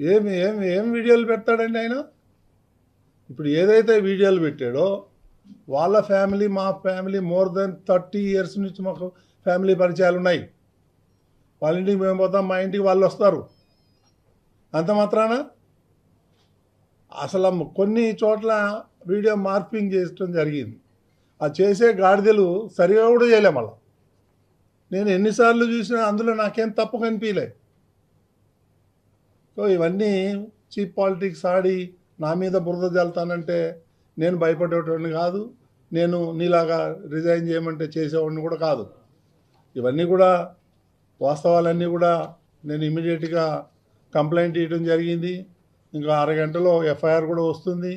ఏమి ఏమి ఏం వీడియోలు పెడతాడండి ఆయన? ఇప్పుడు ఏదైతే వీడియోలు పెట్టాడో వాళ్ళ ఫ్యామిలీ మా ఫ్యామిలీ మోర్ దెన్ 30 years నుంచి మాకు ఫ్యామిలీ పరిచయాలు ఉన్నాయి. వాళ్ళ ఇంటికి మేము పోతాం, మా ఇంటికి వాళ్ళు వస్తారు. అంత మాత్రాన అసలు కొన్ని చోట్ల వీడియో మార్పింగ్ చేయడం జరిగింది. ఆ చేసే గాడిదలు సరిగా కూడా చేయలే. మళ్ళా నేను ఎన్నిసార్లు చూసినా అందులో నాకేం తప్పు కనిపించలే. సో ఇవన్నీ చీప్ పాలిటిక్స్ ఆడి నా మీద బురద జల్లుతానంటే నేను భయపడేటోడిని కాదు. నేను నీలాగా రిజైన్ చేయమంటే చేసేవాడిని కూడా కాదు. ఇవన్నీ కూడా వాస్తవాలన్నీ కూడా నేను ఇమీడియట్గా కంప్లైంట్ ఇవ్వడం జరిగింది. ఇంకా అరగంటలో ఎఫ్ఐఆర్ కూడా వస్తుంది.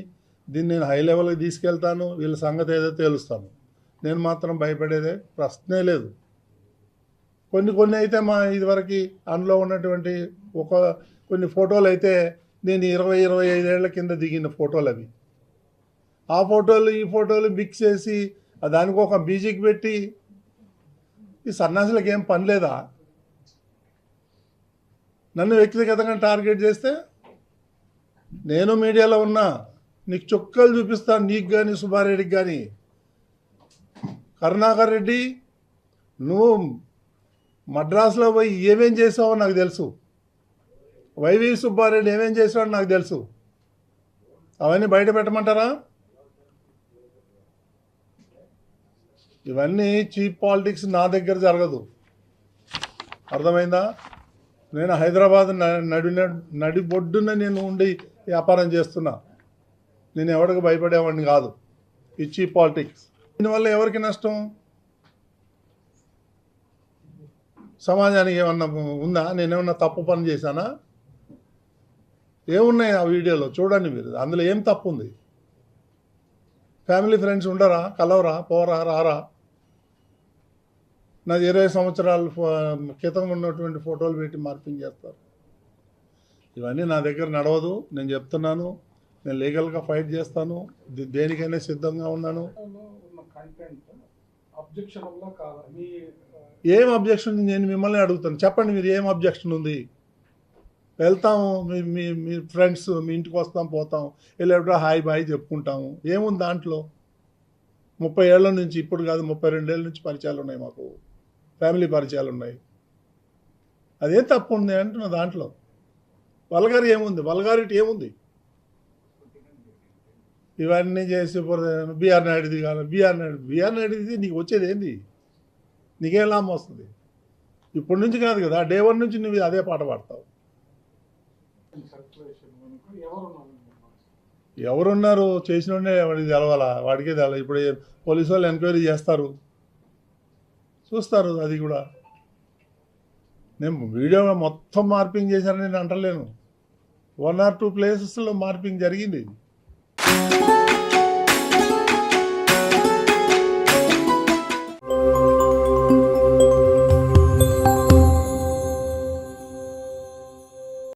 దీన్ని నేను హై లెవెల్కి తీసుకెళ్తాను. వీళ్ళ సంగతి ఏదో తేలుస్తాను. నేను మాత్రం భయపడేదే ప్రశ్నే లేదు. కొన్ని అయితే మా ఇదివరకు అందులో ఉన్నటువంటి కొన్ని ఫోటోలు అయితే నేను 20-25 ఏళ్ల కింద దిగిన ఫోటోలు అవి. ఆ ఫోటోలు ఈ ఫోటోలు మిక్స్ చేసి దానికి ఒక మ్యూజిక్ పెట్టి ఈ సన్యాసులకు ఏం పని లేదా? నన్ను వ్యక్తిగతంగా టార్గెట్ చేస్తే నేను మీడియాలో ఉన్నా, నీకు చుక్కలు చూపిస్తాను. నీకు కానీ సుబ్బారెడ్డికి కానీ. కరుణాకర్ రెడ్డి, నువ్వు మద్రాసులో పోయి ఏమేం చేసావో నాకు తెలుసు. వైవి సుబ్బారెడ్డి ఏమేం చేసాడో నాకు తెలుసు. అవన్నీ బయట పెట్టమంటారా? ఇవన్నీ చీప్ పాలిటిక్స్ నా దగ్గర జరగదు. అర్థమైందా? నేను హైదరాబాద్ నడిబొడ్డున నేను ఉండి వ్యాపారం చేస్తున్నా. నేను ఎవరికి భయపడేవాడిని కాదు. ఈ చీప్ పాలిటిక్స్ దీనివల్ల ఎవరికి నష్టం? సమాజానికి ఏమన్నా ఉందా? నేనేమన్నా తప్పు పని చేశానా? ఏమున్నాయి ఆ వీడియోలో చూడండి మీరు. అందులో ఏం తప్పు ఉంది? ఫ్యామిలీ ఫ్రెండ్స్ ఉండరా? కలవరా? పోరా? రారా? నాది 20 సంవత్సరాల క్రితం ఉన్నటువంటి ఫోటోలు పెట్టి మార్పింగ్ చేస్తారు. ఇవన్నీ నా దగ్గర నడవదు. నేను చెప్తున్నాను. నేను లీగల్గా ఫైట్ చేస్తాను. దేనికైనా సిద్ధంగా ఉన్నాను. ఏం అబ్జెక్షన్? నేను మిమ్మల్ని అడుగుతాను. చెప్పండి, మీరు ఏం అబ్జెక్షన్ ఉంది? వెళ్తాము, మీ ఫ్రెండ్స్ మీ ఇంటికి వస్తాం, పోతాం, వెళ్ళేటప్పుడు హాయ్ బాయ్ చెప్పుకుంటాము. ఏముంది దాంట్లో? 30 ఏళ్ల నుంచి, ఇప్పుడు కాదు 32 ఏళ్ళ నుంచి పరిచయాలు ఉన్నాయి మాకు. ఫ్యామిలీ పరిచయాలు ఉన్నాయి. అదేం తప్పు ఉంది అంటున్నా. దాంట్లో వల్గారి ఏముంది? వల్గారిటీ ఏముంది? ఇవన్నీ చేసి బీఆర్ నాయుడుది కాదు. బీఆర్ నాయుడుది నీకు వచ్చేది ఏంది? నీకేం లాభం వస్తుంది? ఇప్పటి నుంచి కాదు కదా, డే 1 నుంచి నువ్వు అదే పాట పాడతావు. ఎవరున్నారు? చేసినోడే వాడికి తెలవాలా? వాడికే తెలవాలి. ఇప్పుడు పోలీసు వాళ్ళు ఎంక్వైరీ చేస్తారు, చూస్తారు. అది కూడా నేను వీడియో మొత్తం మార్పింగ్ చేశానని నేను అంటలేను. 1 or 2 ప్లేసెస్లో మార్పింగ్ జరిగింది.